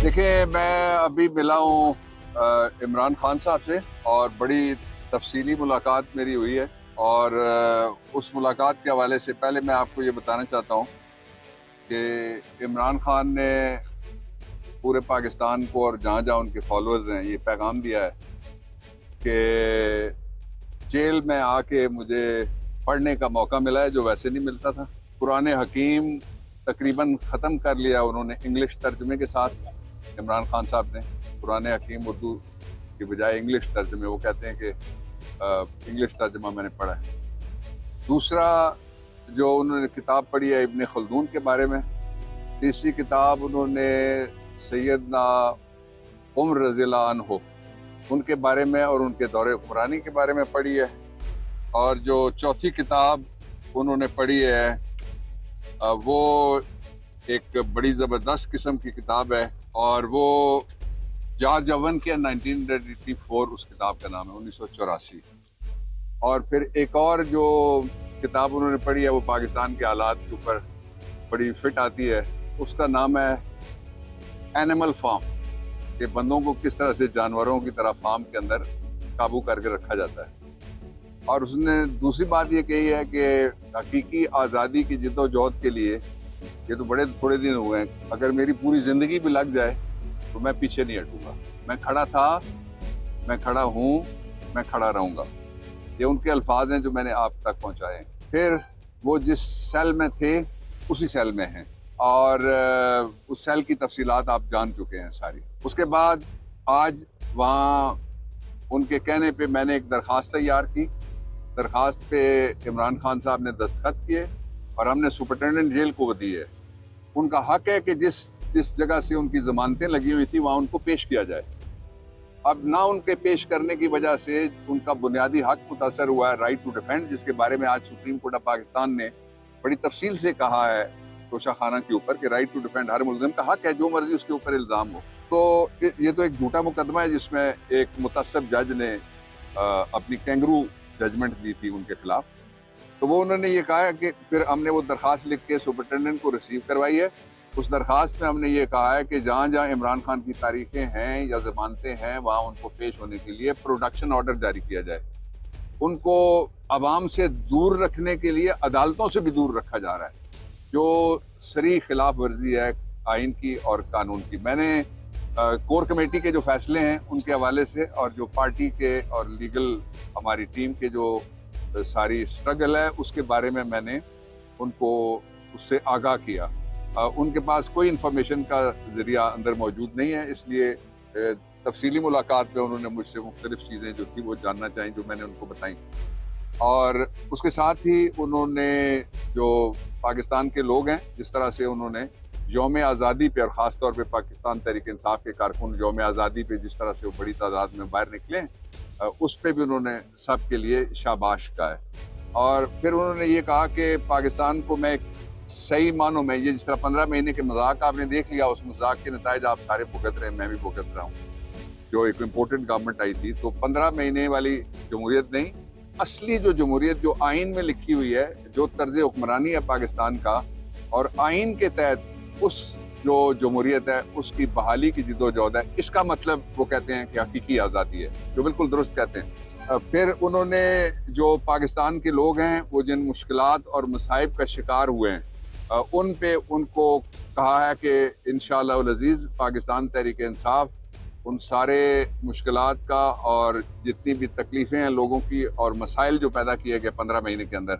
देखिए, मैं अभी मिला हूँ इमरान खान साहब से और बड़ी तफसीली मुलाकात मेरी हुई है। और उस मुलाकात के हवाले से पहले मैं आपको ये बताना चाहता हूँ कि इमरान खान ने पूरे पाकिस्तान को और जहाँ जहाँ उनके फॉलोअर्स हैं ये पैगाम दिया है कि जेल में आके मुझे पढ़ने का मौका मिला है जो वैसे नहीं मिलता था। कुरान हकीम तकरीबन ख़त्म कर लिया उन्होंने इंग्लिश तर्जुमे के साथ। इमरान खान साहब ने कुरान हकीम उर्दू की बजाय इंग्लिश तर्जुमे, वो कहते हैं कि इंग्लिश तर्जुमा मैंने पढ़ा है। दूसरा, जो उन्होंने किताब पढ़ी है इब्न खल्दून के बारे में। तीसरी किताब उन्होंने सैयदना उमर रज़ियल्लाहु अन्हु उनके बारे में और उनके दौरे हुक्मरानी के बारे में पढ़ी है। और जो चौथी किताब उन्होंने पढ़ी है वो एक बड़ी ज़बरदस्त किस्म की किताब है और वो जॉर्ज ओवन के 1984 उस किताब का नाम है, 1984। और फिर एक और जो किताब उन्होंने पढ़ी है वो पाकिस्तान के हालात के ऊपर बड़ी फिट आती है, उसका नाम है एनिमल फार्म, कि बंदों को किस तरह से जानवरों की तरह फार्म के अंदर काबू करके रखा जाता है। और उसने दूसरी बात ये कही है कि हकीकी आज़ादी की जिद्दोजहद के लिए, ये तो बड़े थोड़े दिन हुए हैं, अगर मेरी पूरी ज़िंदगी भी लग जाए तो मैं पीछे नहीं हटूंगा। मैं खड़ा था, मैं खड़ा हूँ, मैं खड़ा रहूंगा। ये उनके अल्फाज हैं जो मैंने आप तक पहुँचाए हैं। फिर वो जिस सेल में थे उसी सेल में हैं और उस सेल की तफसीलात आप जान चुके हैं सारी। उसके बाद आज वहाँ उनके कहने पे मैंने एक दरख्वास्त तैयार की। दरख्वास्त पे इमरान खान साहब ने दस्तखत किए और हमने सुपरिटेंडेंट जेल को वो दी है। उनका हक है कि जिस जगह से उनकी जमानतें लगी हुई थी वहाँ उनको पेश किया जाए। अब ना उनके पेश करने की वजह से उनका बुनियादी हक मुतासर हुआ है, राइट टू डिफेंड, जिसके बारे में आज सुप्रीम कोर्ट ऑफ पाकिस्तान ने बड़ी तफसील से कहा है तोशा खाना के ऊपर कि राइट टू डिफेंड हर मुलजिम का हक है, जो मर्जी उसके ऊपर इल्ज़ाम हो। तो ये तो एक झूठा मुकदमा है जिसमें एक मुतअस्सिब जज ने अपनी कैंगरू जजमेंट दी थी उनके खिलाफ। तो वो उन्होंने ये कहा है कि फिर हमने वो दरख्वास्त लिख के सुपरिटेंडेंट को रिसीव करवाई है। उस दरख्वास्त में हमने ये कहा है कि जहाँ जहाँ इमरान खान की तारीखें हैं या ज़मानतें हैं वहाँ उनको पेश होने के लिए प्रोडक्शन ऑर्डर जारी किया जाए। उनको अवाम से दूर रखने के लिए अदालतों से भी दूर रखा जा रहा है, जो सरी खिलाफ वर्जी है आइन की और कानून की। मैंने कोर कमेटी के जो फैसले हैं उनके हवाले से और जो पार्टी के और लीगल हमारी टीम के जो सारी स्ट्रगल है उसके बारे में मैंने उनको उससे आगाह किया। उनके पास कोई इंफॉर्मेशन का जरिया अंदर मौजूद नहीं है, इसलिए तफसीली मुलाकात में उन्होंने मुझसे मुख्तलिफ चीज़ें जो थी वो जानना चाहिए जो मैंने उनको बताई। और उसके साथ ही उन्होंने जो पाकिस्तान के लोग हैं, जिस तरह से उन्होंने यौम आज़ादी पे और ख़ास तौर पे पाकिस्तान तहरीक इंसाफ के कारकुन यौम आज़ादी पे जिस तरह से वो बड़ी तादाद में बाहर निकले, उस पे भी उन्होंने सब के लिए शाबाश कहा है। और फिर उन्होंने ये कहा कि पाकिस्तान को मैं सही मानों में, ये जिस तरह 15 महीने के मजाक आपने देख लिया, उस मजाक के नताइज आप सारे भुगत रहे हैं, मैं भी भुगत रहा हूँ। जो एक इम्पोर्टेंट गवर्नमेंट आई थी, तो 15 महीने वाली जमहूरियत नहीं, असली जो जमहूरियत जो आइन में लिखी हुई है, जो तर्ज हुक्मरानी है पाकिस्तान का, और आइन के तहत उस जो जमहूरियत है उसकी बहाली की जिद्दोजहद है, इसका मतलब वो कहते हैं कि हकीकी आज़ादी है, जो बिल्कुल दुरुस्त कहते हैं। फिर उन्होंने जो पाकिस्तान के लोग हैं वो जिन मुश्किलात और मसाइब का शिकार हुए हैं उन पे उनको कहा है कि इंशाअल्लाह अज़ीज़ पाकिस्तान तहरीक इंसाफ उन सारे मुश्किलात का और जितनी भी तकलीफ़ें हैं लोगों की और मसाइल जो पैदा किए गए 15 महीने के अंदर,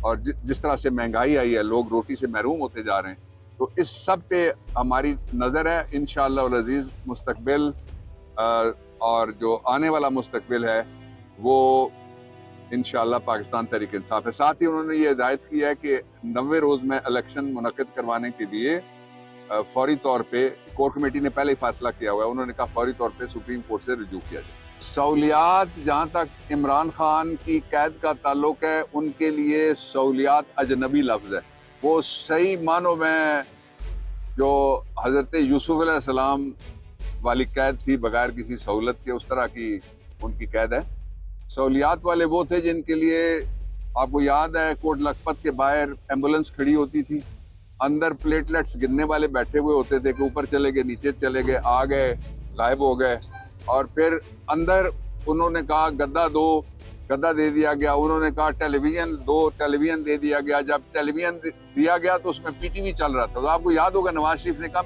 और जिस तरह से महंगाई आई है, लोग रोटी से महरूम होते जा रहे हैं, तो इस सब पे हमारी नज़र है। इंशाअल्लाह अज़ीज़ मुस्तकबिल और जो आने वाला मुस्तकबिल है वो इंशाअल्लाह पाकिस्तान तहरीक इंसाफ है। साथ ही उन्होंने ये हिदायत की है कि 90 रोज़ में इलेक्शन मुनक़िद करवाने के लिए फौरी तौर पे, कोर कमेटी ने पहले ही फैसला किया हुआ है, उन्होंने कहा फौरी तौर पे सुप्रीम कोर्ट से रिजू किया जाए। सहूलियात, जहाँ तक इमरान खान की कैद का ताल्लुक है, उनके लिए सहूलियात अजनबी लफ्ज़ है। वो सही मानों में जो हज़रत यूसुफ अलैहिस्सलाम वाली कैद थी बगैर किसी सहूलत के, उस तरह की उनकी कैद है। सहूलियात वाले वो थे जिनके लिए, आपको याद है, कोट लखपत के बाहर एम्बुलेंस खड़ी होती थी اندر پلیٹلیٹس گننے والے بیٹھے ہوئے ہوتے تھے کہ اوپر چلے گئے, نیچے چلے گئے, آ گئے, غائب ہو گئے. اور پھر اندر انہوں نے کہا گدا دو, گدا دے دیا گیا. انہوں نے کہا ٹیلی ویژن دو, ٹیلی ویژن دے دیا گیا. جب ٹیلی ویژن دیا گیا تو اس میں پی ٹی وی چل رہا تھا. تو آپ کو یاد ہوگا نواز شریف نے کہا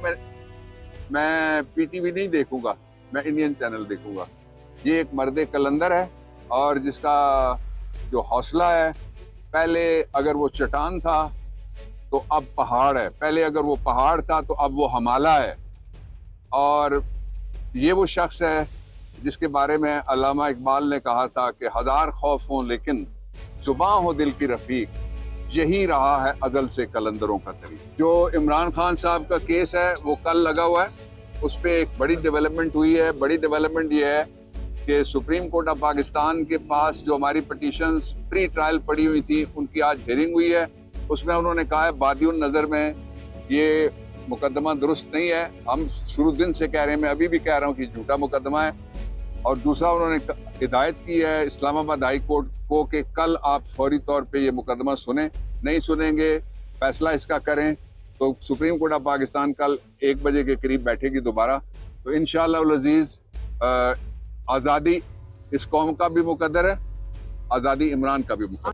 میں پی ٹی وی نہیں دیکھوں گا, میں انڈین چینل دیکھوں گا. یہ ایک مرد کلندر ہے اور جس کا جو حوصلہ ہے, پہلے اگر وہ چٹان تھا تو اب پہاڑ ہے, پہلے اگر وہ پہاڑ تھا تو اب وہ ہمالا ہے. اور یہ وہ شخص ہے جس کے بارے میں علامہ اقبال نے کہا تھا کہ ہزار خوف ہوں لیکن زباں ہو دل کی رفیق, یہی رہا ہے ازل سے کلندروں کا طریق. جو عمران خان صاحب کا کیس ہے وہ کل لگا ہوا ہے, اس پہ ایک بڑی ڈیولپمنٹ ہوئی ہے. بڑی ڈیولپمنٹ یہ ہے کہ سپریم کورٹ آف پاکستان کے پاس جو ہماری پٹیشنز پری ٹرائل پڑی ہوئی تھی ان کی آج ہیئرنگ ہوئی ہے. اس میں انہوں نے کہا ہے بادی النظر میں یہ مقدمہ درست نہیں ہے. ہم شروع دن سے کہہ رہے ہیں, میں ابھی بھی کہہ رہا ہوں کہ جھوٹا مقدمہ ہے. اور دوسرا انہوں نے ہدایت کی ہے اسلام آباد ہائی کورٹ کو کہ کل آپ فوری طور پہ یہ مقدمہ سنیں. نہیں سنیں گے, فیصلہ اس کا کریں تو سپریم کورٹ آف پاکستان کل 1 بجے کے قریب بیٹھے گی دوبارہ. تو انشاءاللہ العزیز آزادی اس قوم کا بھی مقدر ہے, آزادی عمران کا بھی مقدر ہے.